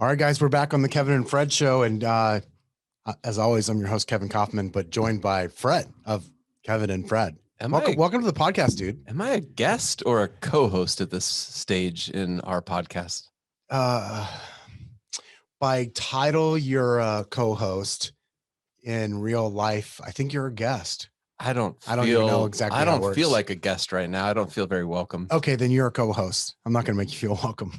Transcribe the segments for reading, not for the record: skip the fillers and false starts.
All right, guys, we're back on the Kevin and Fred show. And as always, I'm your host, Kevin Kaufman, but joined by Fred of Kevin and Fred. Welcome to the podcast, dude. Am I a guest or a co-host at this stage in our podcast? By title, you're a co-host. In real life, I think you're a guest. I don't even know exactly. I don't feel like a guest right now. I don't feel very welcome. Okay, then you're a co-host. I'm not going to make you feel welcome.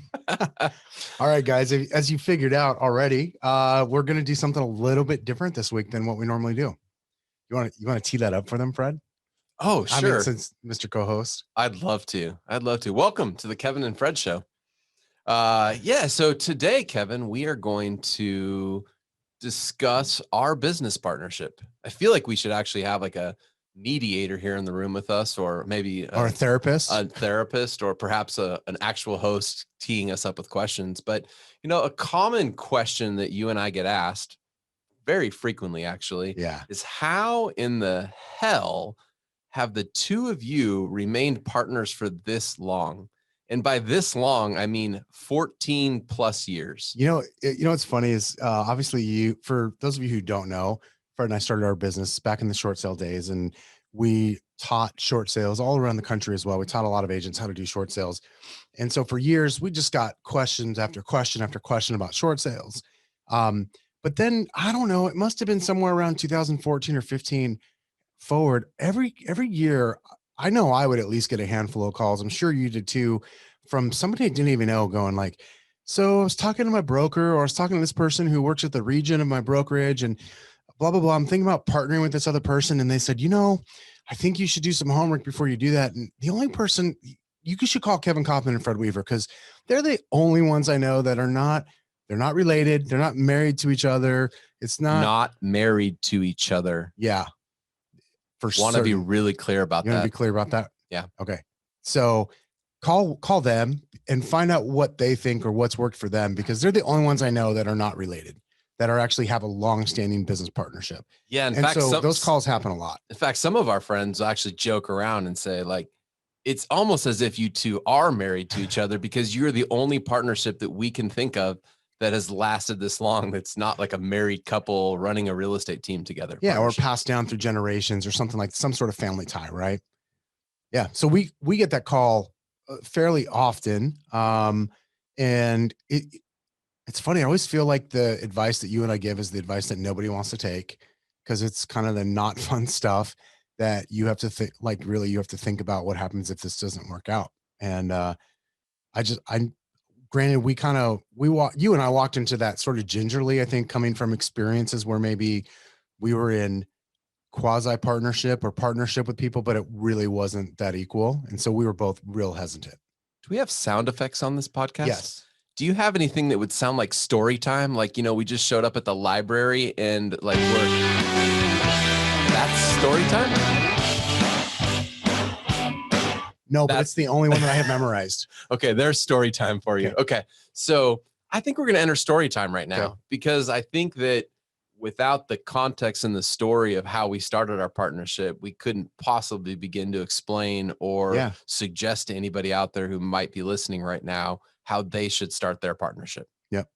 All right, guys, as you figured out already, we're going to do something a little bit different this week than what we normally do. You want to tee that up for them, Fred? Oh, sure. I mean, since Mr. Co-host. I'd love to. Welcome to the Kevin and Fred show. So today, Kevin, we are going to discuss our business partnership. I feel like we should actually have like a mediator here in the room with us, or maybe a therapist, or perhaps an actual host teeing us up with questions. But, a common question that you and I get asked very frequently, actually, is how in the hell have the two of you remained partners for this long? And by this long, I mean 14 plus years. What's funny is obviously for those of you who don't know, Fred and I started our business back in the short sale days, and we taught short sales all around the country as well. We taught a lot of agents how to do short sales. And so for years, we just got questions after question after question about short sales. But then I don't know, it must have been somewhere around 2014 or 15 forward. Every year, I know I would at least get a handful of calls. I'm sure you did too, from somebody I didn't even know, going like, so I was talking to my broker, or I was talking to this person who works at the region of my brokerage, and blah, blah, blah. I'm thinking about partnering with this other person. And they said, I think you should do some homework before you do that. And the only person you should call Kevin Kaufman and Fred Weaver, because they're the only ones I know that they're not related. They're not married to each other. It's not married to each other. Yeah. Want to be really clear about that. You want to be clear about that? Yeah. Okay. So call them and find out what they think or what's worked for them, because they're the only ones I know that are not related, that are actually have a long-standing business partnership. Yeah. In fact, those calls happen a lot. In fact, some of our friends actually joke around and say, like, it's almost as if you two are married to each other, because you're the only partnership that we can think of that has lasted this long. That's not like a married couple running a real estate team together. Yeah. Or passed down through generations or something, like some sort of family tie. Right. Yeah. So we get that call fairly often. And it's funny. I always feel like the advice that you and I give is the advice that nobody wants to take, because it's kind of the not fun stuff that you have to think, like, really, you have to think about what happens if this doesn't work out. And granted, you and I walked into that sort of gingerly, I think, coming from experiences where maybe we were in quasi partnership or partnership with people, but it really wasn't that equal. And so we were both real hesitant. Do we have sound effects on this podcast? Yes. Do you have anything that would sound like story time? Like, we just showed up at the library and like that's story time? No, but it's the only one that I have memorized. Okay, there's story time for you. Okay. So I think we're going to enter story time right now, because I think that without the context and the story of how we started our partnership, we couldn't possibly begin to explain or suggest to anybody out there who might be listening right now how they should start their partnership. Yep.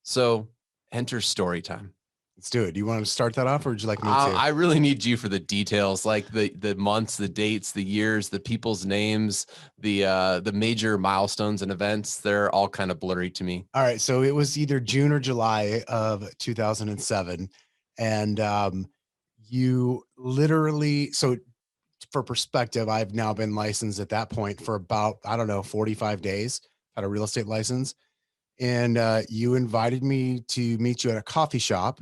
So enter story time. Let's do it. Do you want to start that off, or would you like me to? I really need you for the details, like the months, the dates, the years, the people's names, the major milestones and events. They're all kind of blurry to me. All right. So it was either June or July of 2007. And you literally, so for perspective, I've now been licensed at that point for about, 45 days, had a real estate license. And you invited me to meet you at a coffee shop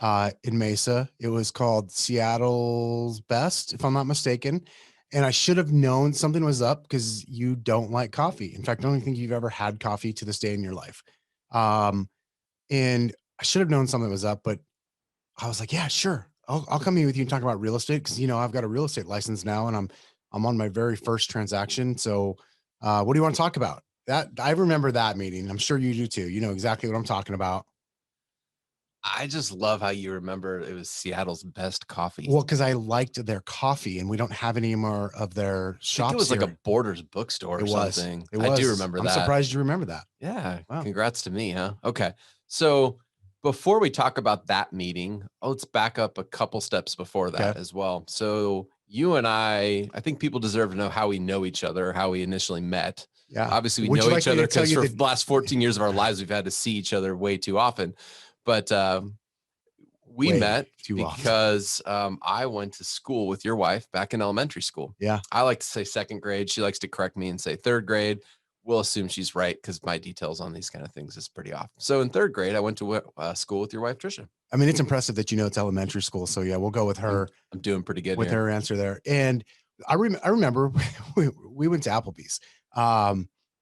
in Mesa. It was called Seattle's Best, if I'm not mistaken. And I should have known something was up, because you don't like coffee. In fact, I don't think you've ever had coffee to this day in your life. And I should have known something was up, but I was like, yeah, sure. I'll come in with you and talk about real estate, because, I've got a real estate license now, and I'm on my very first transaction. So what do you want to talk about? That I remember that meeting. I'm sure you do too. You know exactly what I'm talking about. I just love how you remember it was Seattle's best coffee. Well, because I liked their coffee, and we don't have any more of their I think it shops was like a here. Borders bookstore It or was. something. It I do was. remember I'm that. surprised you remember that. Yeah, Wow. congrats to me, huh? Okay. So before we talk about that meeting, let's back up a couple steps before Okay. that as well. So you and I think people deserve to know how we know each other, how we initially met. Yeah. Obviously, we Would you know like each me other to tell because you for the the last 14 years of our lives, we've had to see each other way too often. But we way met too often? because I went to school with your wife back in elementary school. Yeah. I like to say second grade. She likes to correct me and say third grade. We'll assume she's right because my details on these kind of things is pretty off. So in third grade, I went to school with your wife, Trisha. I mean, it's impressive that you know it's elementary school. So yeah, we'll go with I'm, her I'm doing pretty good with here. her answer there. And I remember we went to Applebee's.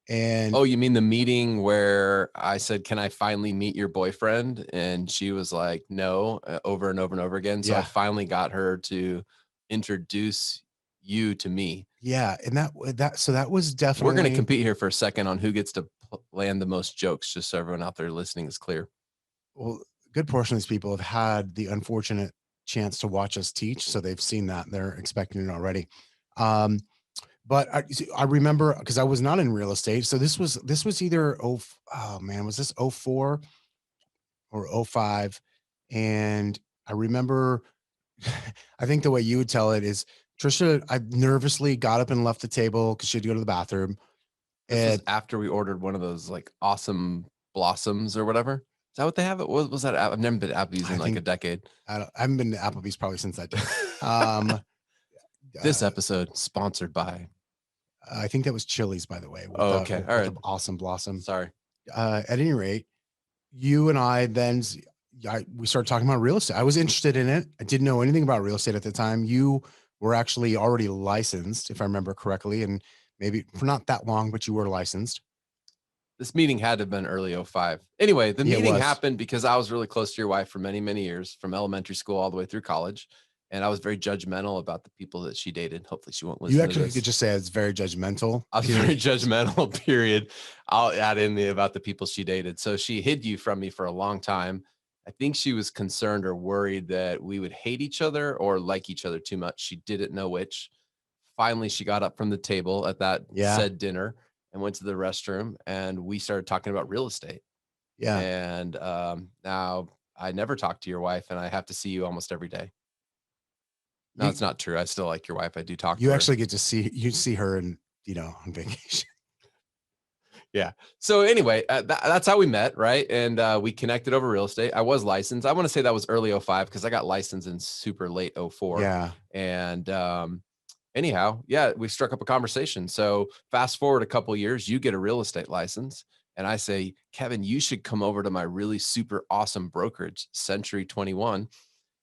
And Oh, you mean the meeting where I said, "Can I finally meet your boyfriend?" And she was like, "No," over and over and over again. So I yeah, finally got her to introduce you to me. yeah, and that was We're going to definitely compete here for a second on who gets to land the most jokes, just so everyone out there listening is clear. well, a good portion of these people have had the unfortunate chance to watch us teach, so they've seen that they're expecting it already. Um, but I remember because I was not in real estate, so this was either oh man, was this 04 or 05? And I remember, I think the way you would tell it is Trisha, I nervously got up and left the table because she had to go to the bathroom. This was And after we ordered one of those like awesome blossoms or whatever. Is that what they have? It was that? I've never been to Applebee's I in like a think decade. I haven't been to Applebee's probably since that day. Um, This uh, episode sponsored by. I think that was Chili's, by the way, Oh, okay. All with right. the awesome blossom. Sorry. At any rate, you and I then we started talking about real estate. I was interested in it. I didn't know anything about real estate at the time. You were actually already licensed, if I remember correctly, and maybe for not that long, but you were licensed. This meeting had to have been early 05. Anyway, the Yeah, it meeting was. happened because I was really close to your wife for many, many years, from elementary school all the way through college. And I was very judgmental about the people that she dated. Hopefully she won't You listen to actually could this. just say it's very judgmental. I was very judgmental, period. I'll add in the about the people she dated. So she hid you from me for a long time. I think she was concerned or worried that we would hate each other or like each other too much. She didn't know which. Finally, she got up from the table at that Yeah, said dinner and went to the restroom, and we started talking about real estate. yeah. And now I never talk to your wife, and I have to see you almost every day. No, You it's not true. I still like your wife. I do talk to you her. actually get to see her and on vacation. Yeah. So anyway, that's how we met, right? And we connected over real estate. I was licensed. I want to say that was early 05 because I got licensed in super late 04. Yeah. And anyhow, yeah, we struck up a conversation. So fast forward a couple years, you get a real estate license. And I say, Kevin, you should come over to my really super awesome brokerage, Century 21.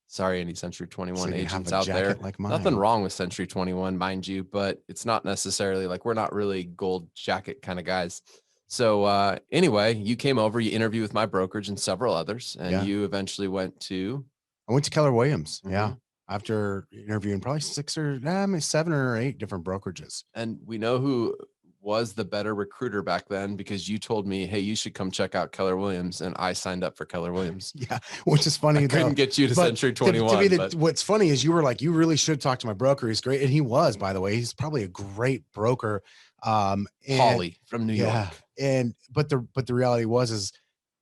Sorry, any Century So 21 you have agents a out there. jacket like Nothing mine. wrong with Century 21, mind you, but it's not necessarily like we're not really gold jacket kind of guys. So anyway, you came over, you interviewed with my brokerage and several others, and Yeah. you eventually went to. I went to Keller Williams. Yeah. Mhm. After interviewing probably 6 or maybe 7 or 8 different brokerages. And we know who was the better recruiter back then because you told me, hey, you should come check out Keller Williams. And I signed up for Keller Williams. Yeah, which is I funny though. couldn't get you to But Century to me, 21, but what's funny is you were like, you really should talk to my broker. He's great, and he was, by the way. He's probably a great broker. And Holly from New yeah, York. and but the reality was is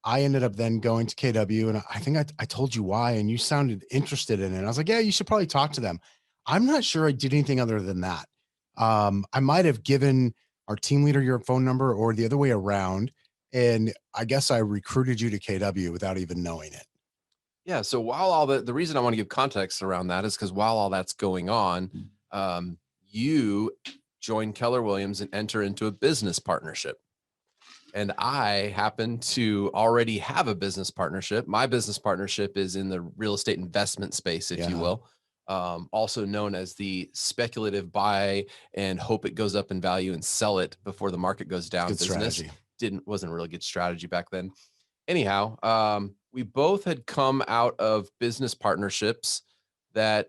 I ended up then going to KW, and I think I told you why, and you sounded interested in it. I was like, yeah, you should probably talk to them. I'm not sure I did anything other than that. I might have given our team leader your phone number or the other way around. And I guess I recruited you to KW without even knowing it. Yeah. So while all the reason I want to give context around that is because while all that's going on, you join Keller Williams and enter into a business partnership. And I happen to already have a business partnership. My business partnership is in the real estate investment space, if you Yeah. will, also known as the speculative buy and hope it goes up in value and sell it before the market goes down Good business. strategy. Wasn't a really good strategy back then. Anyhow, we both had come out of business partnerships that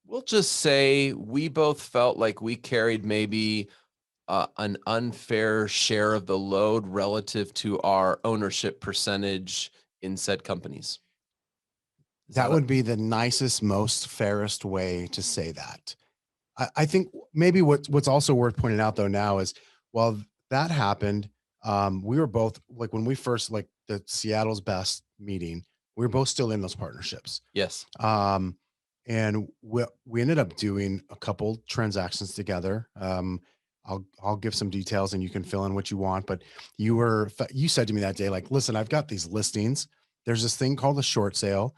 we'll just say we both felt like we carried maybe an unfair share of the load relative to our ownership percentage in said companies. Is That that a would be the nicest, most fairest way to say that. I think maybe what's also worth pointing out though now is while that happened, we were both like when we first like the Seattle's Best meeting, we were both still in those partnerships. yes? Um, and we ended up doing a couple transactions together. I'll give some details and you can fill in what you want. But you said to me that day, like, listen, I've got these listings. There's this thing called a short sale,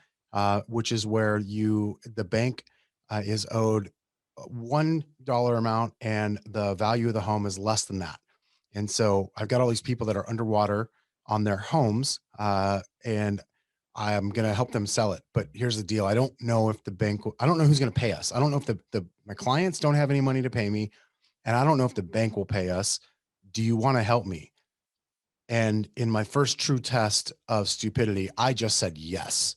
which is where the bank is owed $1 amount and the value of the home is less than that. And so I've got all these people that are underwater on their homes, and I'm going to help them sell it. But here's the deal. I don't know if the bank, I don't know who's going to pay us. I don't know if my clients don't have any money to pay me. And I don't know if the bank will pay us. Do you want to help me? And in my first true test of stupidity, I just said yes.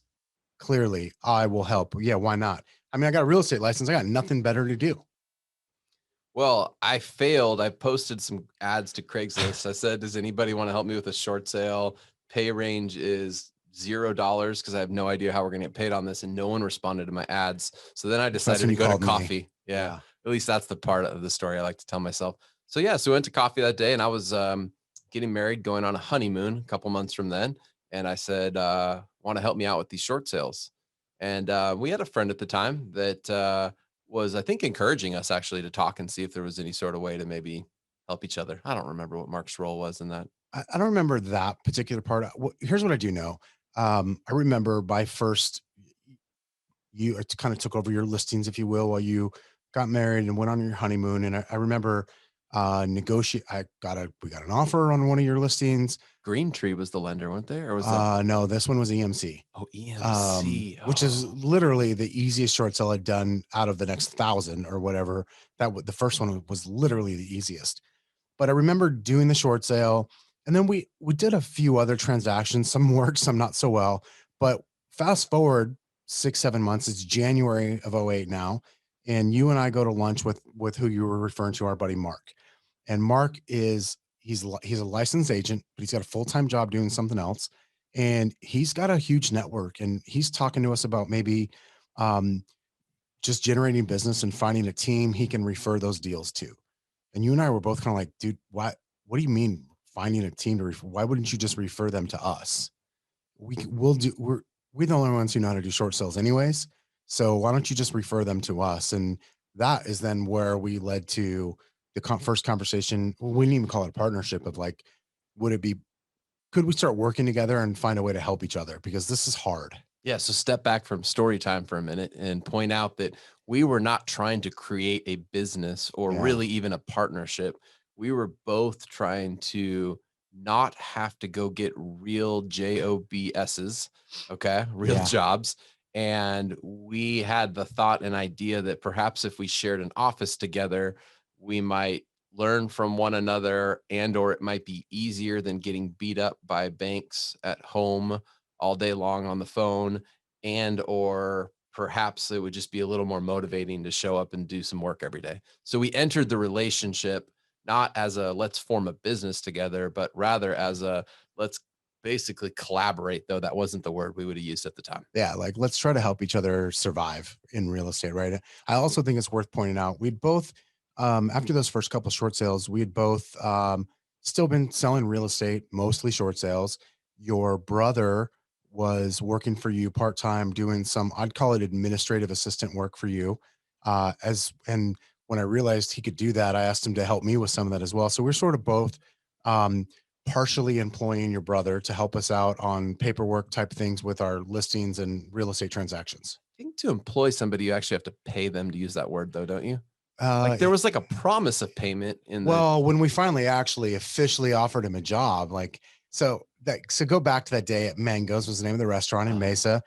Clearly, I will help. Yeah, why not? I mean, I got a real estate license. I got nothing better to do. Well, I failed. I posted some ads to Craigslist. I said, "Does anybody want to help me with a short sale? Pay range is $0 because I have no idea how we're going to get paid on this." And no one responded to my ads. So then I That's decided when to you go to called me. coffee. Yeah, Yeah. at least that's the part of the story I like to tell myself. So yeah, so we went to coffee that day, and I was getting married, going on a honeymoon a couple months from then. And I said, "Want to help me out with these short sales?" And we had a friend at the time that was, I think, encouraging us actually to talk and see if there was any sort of way to maybe help each other. I don't remember what Mark's role was in that. I don't remember that particular part. Here's what I do know. I remember my first, you it kind of took over your listings, if you will, while you got married and went on your honeymoon. And I remember negotiate. We got an offer on one of your listings. Green Tree was the lender, weren't they? Or was that? No, this one was EMC. Oh, EMC. Which is Oh, literally the easiest short sale I'd done out of the next thousand or whatever. The first one was literally the easiest. But I remember doing the short sale, and then we did a few other transactions. Some worked, some not so well. But fast forward 6, 7 months, it's January of '08 now, and you and I go to lunch with who you were referring to, our buddy Mark. And Mark he's a licensed agent, but he's got a full-time job doing something else. And he's got a huge network, and he's talking to us about maybe um, just generating business and finding a team he can refer those deals to. And you and I were both kind of like, dude, what do you mean finding a team to refer? Why wouldn't you just refer them to us? We're the only ones who know how to do short sales anyways. So why don't you just refer them to us? And that is then where we led to the first conversation. We didn't even call it a partnership of like, would it be, could we start working together and find a way to help each other? Because this is hard. yeah. So step back from story time for a minute and point out that we were not trying to create a business or Yeah. really even a partnership. We were both trying to not have to go get real jobs's, okay, real Yeah. jobs. And we had the thought and idea that perhaps if we shared an office together, we might learn from one another, and or it might be easier than getting beat up by banks at home all day long on the phone, and or perhaps it would just be a little more motivating to show up and do some work every day. So we entered the relationship not as a let's form a business together, but rather as a let's basically collaborate, though that wasn't the word we would have used at the time. Yeah, like let's try to help each other survive in real estate, right? I also think it's worth pointing out we'd both, after those first couple short sales, we had both still been selling real estate, mostly short sales. Your brother was working for you part time, doing some, I'd call it administrative assistant work for you. And when I realized he could do that, I asked him to help me with some of that as well. So we're sort of both um, partially employing your brother to help us out on paperwork type things with our listings and real estate transactions. I think to employ somebody, you actually have to pay them to use that word, though, don't you? Uh, Like there was like a promise of payment in the well, when we finally actually officially offered him a job, so go back to that day at Mango's was the name of the restaurant in Mesa,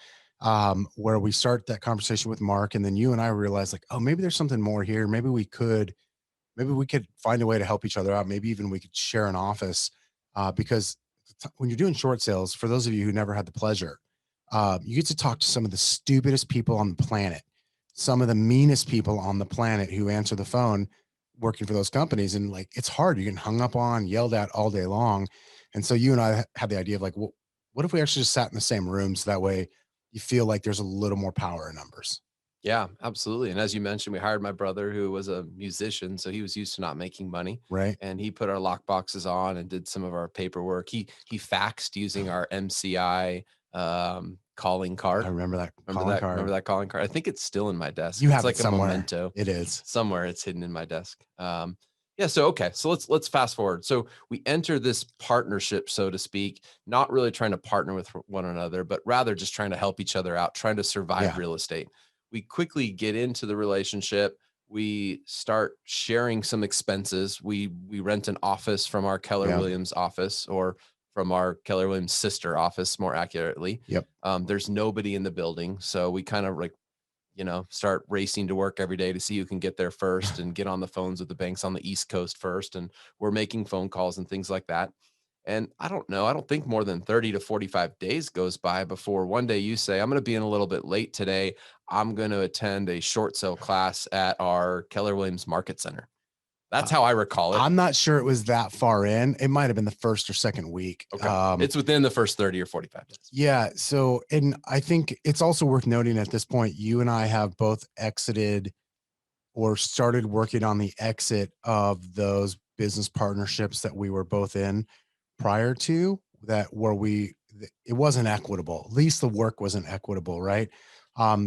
where we start that conversation with Mark, and then you and I realized like, oh, maybe there's something more here. Maybe we could find a way to help each other out. Maybe even we could share an office, because when you're doing short sales, for those of you who never had the pleasure, you get to talk to some of the stupidest people on the planet, some of the meanest people on the planet who answer the phone working for those companies. And like, it's hard. You're getting hung up on, yelled at all day long. And so you and I had the idea of like, well, what if we actually just sat in the same rooms? That way you feel like there's a little more power in numbers. Yeah, absolutely. And as you mentioned, we hired my brother who was a musician, so he was used to not making money. Right. And he put our lock boxes on and did some of our paperwork. He faxed using our MCI calling I card. remember that Remember calling that? Remember card. that calling card? I think it's still in my desk. You It's have it like a somewhere. memento. It is. Somewhere it's hidden in my desk. Yeah. So okay. So let's fast forward. So we enter this partnership, so to speak, not really trying to partner with one another, but rather just trying to help each other out, trying to survive Yeah. real estate. We quickly get into the relationship. We start sharing some expenses. We rent an office from our Keller Yeah. Williams office, or from our Keller Williams sister office, more accurately. Yep. There's nobody in the building, so we kind of like, start racing to work every day to see who can get there first and get on the phones with the banks on the East Coast first. And we're making phone calls and things like that. And I don't know, I don't think more than 30 to 45 days goes by before one day you say, I'm going to be in a little bit late today. I'm going to attend a short sale class at our Keller Williams Market Center. That's how I recall it. I'm not sure it was that far in. It might have been the first or second week. Okay. It's within the first 30 or 45 days. Yeah. So, and I think it's also worth noting at this point, you and I have both exited or started working on the exit of those business partnerships that we were both in prior to that, where it wasn't equitable. At least the work wasn't equitable. Right.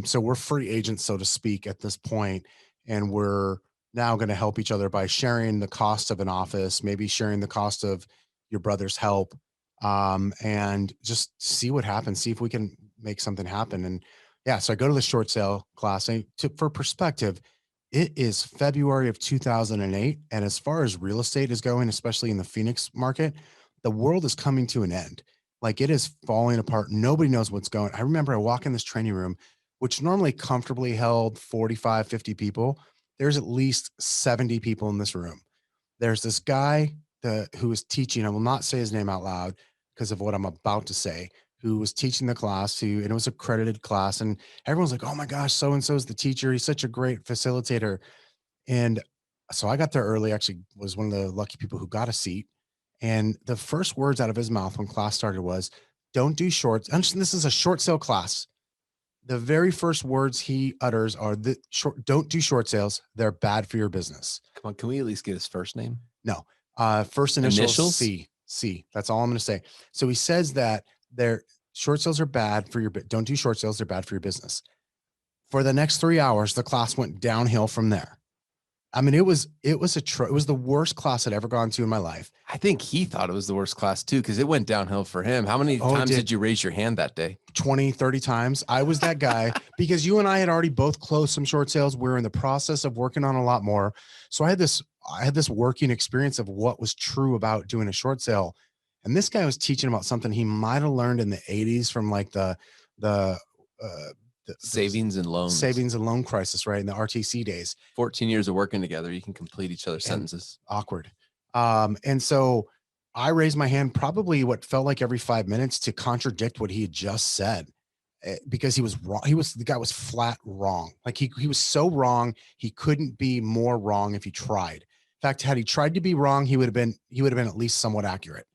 So we're free agents, so to speak, at this point, and we're now going to help each other by sharing the cost of an office, maybe sharing the cost of your brother's help, and just see what happens, see if we can make something happen. And yeah, so I go to the short sale class, and for perspective, it is February of 2008. And as far as real estate is going, especially in the Phoenix market, the world is coming to an end. Like, it is falling apart. Nobody knows what's going. I remember I walk in this training room, which normally comfortably held 45, 50 people. There's at least 70 people in this room. There's this guy who was teaching. I will not say his name out loud because of what I'm about to say, who was teaching the class and it was a accredited class. And everyone's like, oh my gosh, so-and-so is the teacher. He's such a great facilitator. And so I got there early, actually was one of the lucky people who got a seat. And the first words out of his mouth when class started was, don't do shorts. This is a short sale class. The very first words he utters are don't do short sales. They're bad for your business. Come on. Can we at least get his first name? No. First initials? C. That's all I'm going to say. So he says that short sales are bad for don't do short sales. They're bad for your business. For the next 3 hours, the class went downhill from there. I mean, it was the worst class I'd ever gone to in my life. I think he thought it was the worst class too, because it went downhill for him. How many times did you raise your hand that day? 20, 30 times. I was that guy because you and I had already both closed some short sales. We were in the process of working on a lot more. So I had this working experience of what was true about doing a short sale. And this guy was teaching about something he might have learned in the 80s from like the savings and loan crisis, right? In the RTC days. 14 years of working together, you can complete each other's sentences. Awkward. And so I raised my hand probably what felt like every 5 minutes to contradict what he had just said, because he was wrong. The guy was flat wrong. Like he was so wrong. He couldn't be more wrong if he tried. In fact, had he tried to be wrong, he would have been at least somewhat accurate,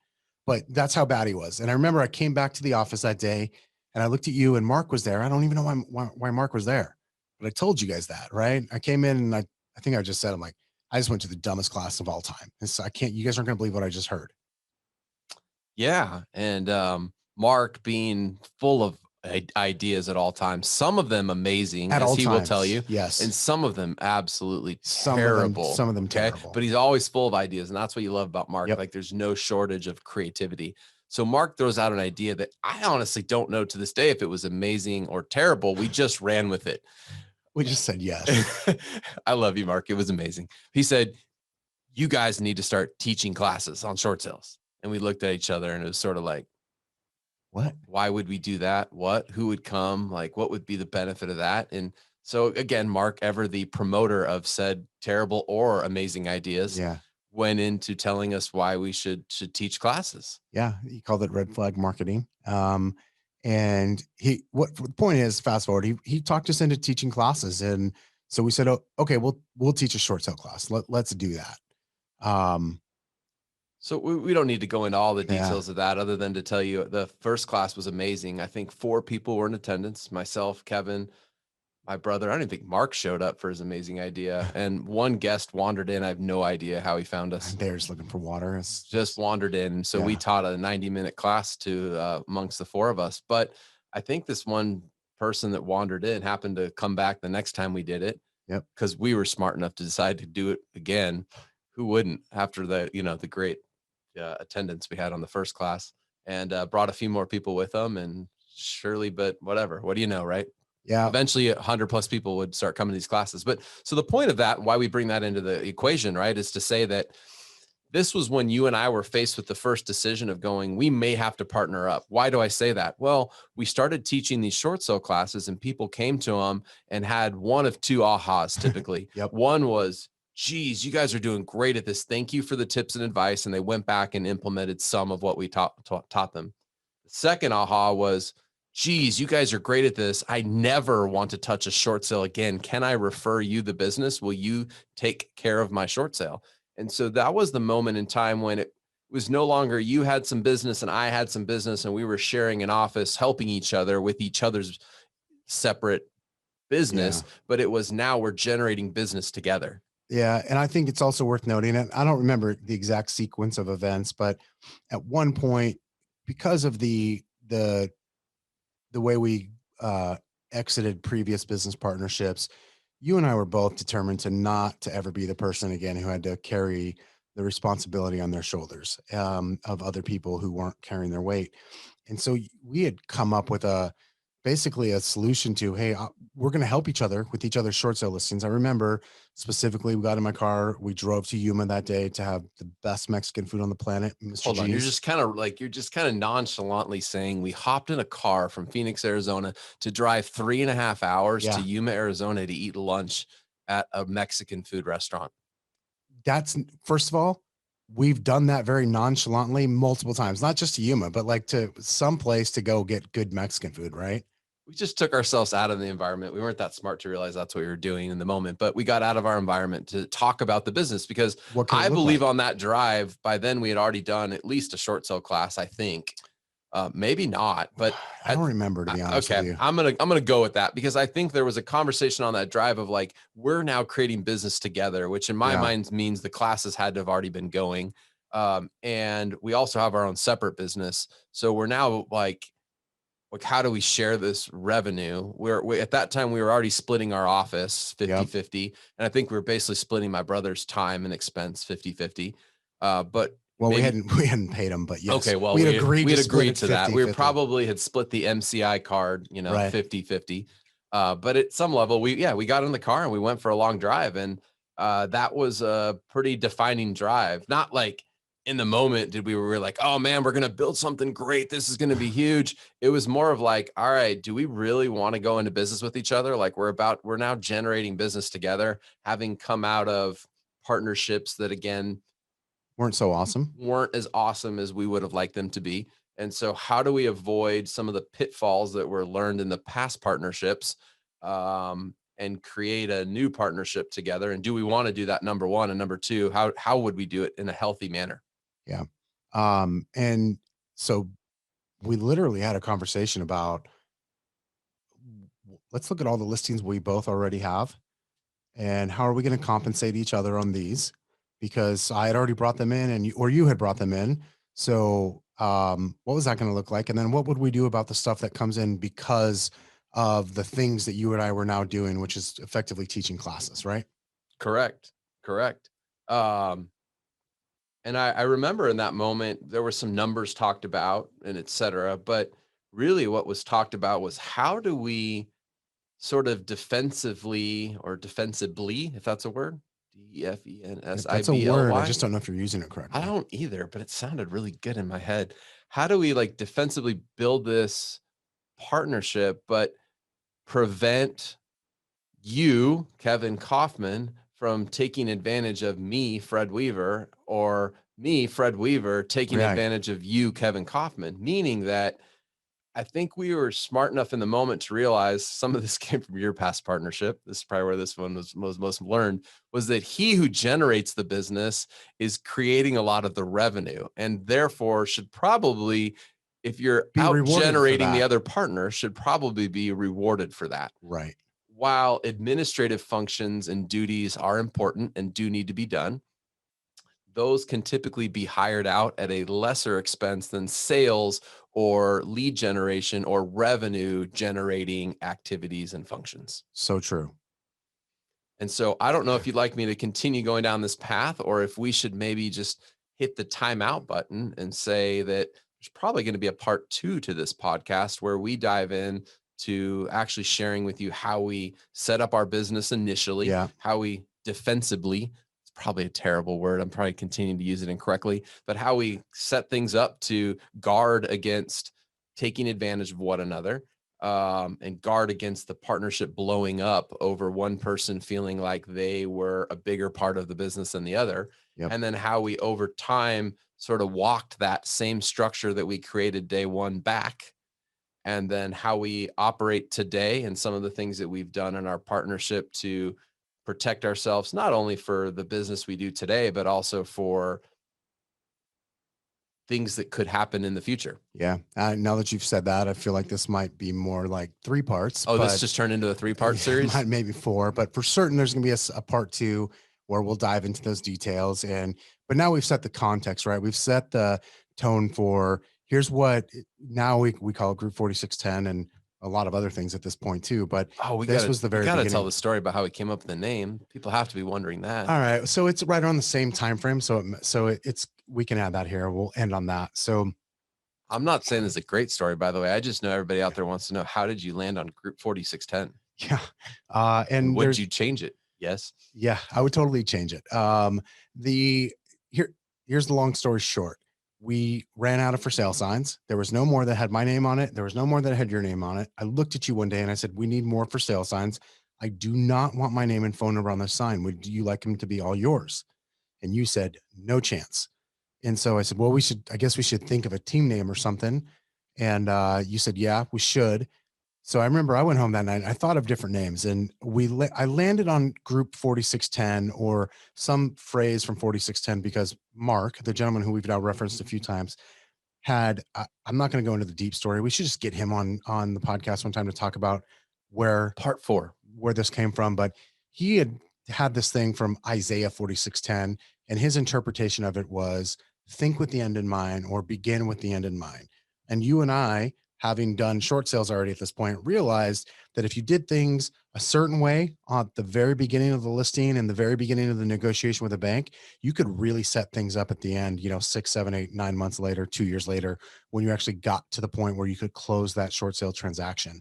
but that's how bad he was. And I remember I came back to the office that day and I looked at you and Mark was there. I don't even know why Mark was there, but I told you guys that, right? I came in and I think I just said, I'm like, I just went to the dumbest class of all time. And so you guys aren't going to believe what I just heard. Yeah. And Mark being full of ideas at all times, some of them amazing, as he will tell you. Yes. And some of them absolutely terrible. Some of them terrible. But he's always full of ideas. And that's what you love about Mark. Yep. Like, there's no shortage of creativity. So Mark throws out an idea that I honestly don't know to this day if it was amazing or terrible. We just ran with it. We just said yes. I love you, Mark. It was amazing. He said, you guys need to start teaching classes on short sales. And we looked at each other and it was sort of like, what? Why would we do that? What? Who would come? Like, what would be the benefit of that? And so again, Mark, ever the promoter of said terrible or amazing ideas, went into telling us why we should teach classes. Yeah, he called it red flag marketing. And the point is, fast forward, he talked us into teaching classes, and so we said, oh, okay, we'll teach a short sale class. Let's do that. So we don't need to go into all the Yeah. details of that other than to tell you the first class was amazing. I think 4 people were in attendance, myself, Kevin, my brother. I don't even think Mark showed up for his amazing idea. And one guest wandered in. I have no idea how he found us. And they're just looking for water. Just wandered in. So we taught a 90-minute class to amongst the 4 of us. But I think this one person that wandered in happened to come back the next time we did it. Yep. Because we were smart enough to decide to do it again. Who wouldn't after the great attendance we had on the first class, and brought a few more people with them, and surely, but whatever, what do you know, right? Yeah. Eventually 100 plus people would start coming to these classes. But so the point of that, why we bring that into the equation, right, is to say that this was when you and I were faced with the first decision of going, we may have to partner up. Why do I say that? Well, we started teaching these short sale classes and people came to them and had one of 2 ahas typically. Yep. One was, geez, you guys are doing great at this. Thank you for the tips and advice. And they went back and implemented some of what we taught them. The second aha was, geez, you guys are great at this. I never want to touch a short sale again. Can I refer you the business? Will you take care of my short sale? And so that was the moment in time when it was no longer you had some business and I had some business and we were sharing an office, helping each other with each other's separate business, but it was now we're generating business together. Yeah. And I think it's also worth noting, and I don't remember the exact sequence of events, but at one point, because of the way we exited previous business partnerships, you and I were both determined to not to ever be the person again who had to carry the responsibility on their shoulders of other people who weren't carrying their weight. And so we had come up with basically a solution to, hey, we're going to help each other with each other's short sale listings. I remember specifically, we got in my car, we drove to Yuma that day to have the best Mexican food on the planet. Mr. Hold on, you're G's. just kind of nonchalantly saying we hopped in a car from Phoenix, Arizona to drive 3.5 hours to Yuma, Arizona to eat lunch at a Mexican food restaurant. That's, first of all, we've done that very nonchalantly multiple times, not just to Yuma, but like to some place to go get good Mexican food, right? We just took ourselves out of the environment. We weren't that smart to realize that's what we were doing in the moment, but we got out of our environment to talk about the business because I believe on that drive, by then we had already done at least a short sale class, I think. Maybe not, but I don't remember, to be honest with you. I'm gonna go with that because I think there was a conversation on that drive of like, we're now creating business together, which in my mind means the classes had to have already been going. And we also have our own separate business. So we're now like, how do we share this revenue? We at that time, we were already splitting our office 50-50. And I think we were basically splitting my brother's time and expense 50-50. But well, we hadn't paid him, but yes. Okay, well, we had agreed to that. We probably had split the MCI card, 50-50. But at some level, we got in the car and we went for a long drive. And that was a pretty defining drive. Not like in the moment we were like, oh man, we're going to build something great. This is going to be huge. It was more of like, all right, do we really want to go into business with each other? Like we're now generating business together, having come out of partnerships that again, weren't as awesome as we would have liked them to be. And so how do we avoid some of the pitfalls that were learned in the past partnerships and create a new partnership together? And do we want to do that? Number one. And number two, how would we do it in a healthy manner? Yeah. And so we literally had a conversation about, let's look at all the listings we both already have and how are we going to compensate each other on these? Because I had already brought them in and you had brought them in. So what was that going to look like? And then what would we do about the stuff that comes in because of the things that you and I were now doing, which is effectively teaching classes, right? Correct. And I remember in that moment, there were some numbers talked about and et cetera, but really what was talked about was how do we sort of defensively, if that's a word, DEFENSIBLY. That's a word. I just don't know if you're using it correctly. I don't either, but it sounded really good in my head. How do we like defensively build this partnership, but prevent you, Kevin Kaufman, from taking advantage of me, Fred Weaver, or me, Fred Weaver, taking advantage of you, Kevin Kaufman, meaning that I think we were smart enough in the moment to realize some of this came from your past partnership. This is probably where this one was most learned, was that he who generates the business is creating a lot of the revenue, and therefore should probably, if you're Be out rewarded for generating the that. other partner, should probably be rewarded for that. Right. While administrative functions and duties are important and do need to be done, those can typically be hired out at a lesser expense than sales or lead generation or revenue generating activities and functions. So true. And so I don't know if you'd like me to continue going down this path, or if we should maybe just hit the timeout button and say that there's probably going to be a part 2 to this podcast where we dive in to actually sharing with you how we set up our business initially, Yeah. how we defensively, it's probably a terrible word, I'm probably continuing to use it incorrectly, but how we set things up to guard against taking advantage of one another, and guard against the partnership blowing up over one person feeling like they were a bigger part of the business than the other. Yep. And then how we over time sort of walked that same structure that we created day one back. And then how we operate today and some of the things that we've done in our partnership to protect ourselves, not only for the business we do today, but also for things that could happen in the future. Yeah. Now that you've said that, I feel like this might be more like 3 parts. Oh, this but just turned into a 3-part series? maybe 4, but for certain, there's going to be a part 2 where we'll dive into those details. But now we've set the context, right? We've set the tone for here's what now we call it Group 4610 and a lot of other things at this point too. But Oh, this was the very tell beginning. the story about how we came up with the name. People have to be wondering that. All right. So it's right around the same time frame. It's we can add that here. We'll end on that. So I'm not saying this is a great story, by the way. I just know everybody out there wants to know, how did you land on Group 4610? yeah. And And would there's you change it? Yes. Yeah, I would totally change it. The here here's the long story short. We ran out of for sale signs. There was no more that had my name on it. There was no more that had your name on it. I looked at you one day and I said, "We need more for sale signs. I do not want my name and phone number on the sign. Would you like them to be all yours?" And you said, "No chance." And so I said, "Well, I guess we should think of a team name or something." And you said, "Yeah, we should." So I remember I went home that night. I thought of different names, and I landed on Group 4610 or some phrase from 4610 because Mark, the gentleman who we've now referenced a few times, had. I'm not going to go into the deep story. We should just get him on the podcast one time to talk about where Part 4. where this came from. But he had this thing from Isaiah 4610, and his interpretation of it was think with the end in mind or begin with the end in mind. And you and I, having done short sales already at this point, realized that if you did things a certain way at the very beginning of the listing and the very beginning of the negotiation with a bank, you could really set things up at the end, 6, 7, 8, 9 months later, 2 years later, when you actually got to the point where you could close that short sale transaction.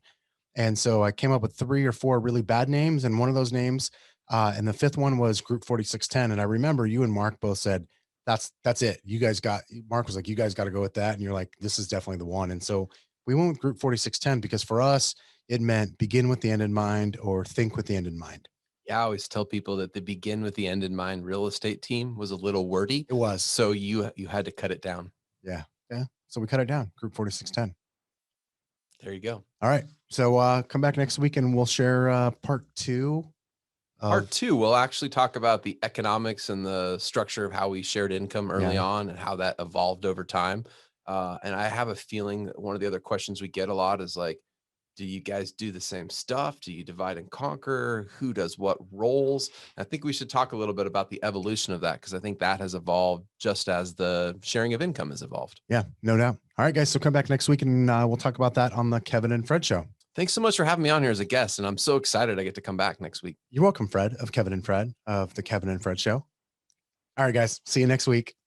And so I came up with 3 or 4 really bad names, and one of those names, and the 5th one was Group 4610. And I remember you and Mark both said, that's it. You guys got Mark was like, you guys got to go with that. And you're like, this is definitely the one. And so we went with Group 4610 because for us, it meant begin with the end in mind or think with the end in mind. Yeah, I always tell people that the begin with the end in mind real estate team was a little wordy. It was. So you had to cut it down. Yeah. Yeah. So we cut it down, Group 4610. There you go. All right. So come back next week and we'll share part 2. Part 2, we'll actually talk about the economics and the structure of how we shared income early on and how that evolved over time. And I have a feeling that one of the other questions we get a lot is like, do you guys do the same stuff? Do you divide and conquer? Who does what roles? I think we should talk a little bit about the evolution of that, because I think that has evolved just as the sharing of income has evolved. Yeah, no doubt. All right, guys. So come back next week and we'll talk about that on the Kevin and Fred show. Thanks so much for having me on here as a guest. And I'm so excited I get to come back next week. You're welcome, Fred, of Kevin and Fred of the Kevin and Fred show. All right, guys. See you next week.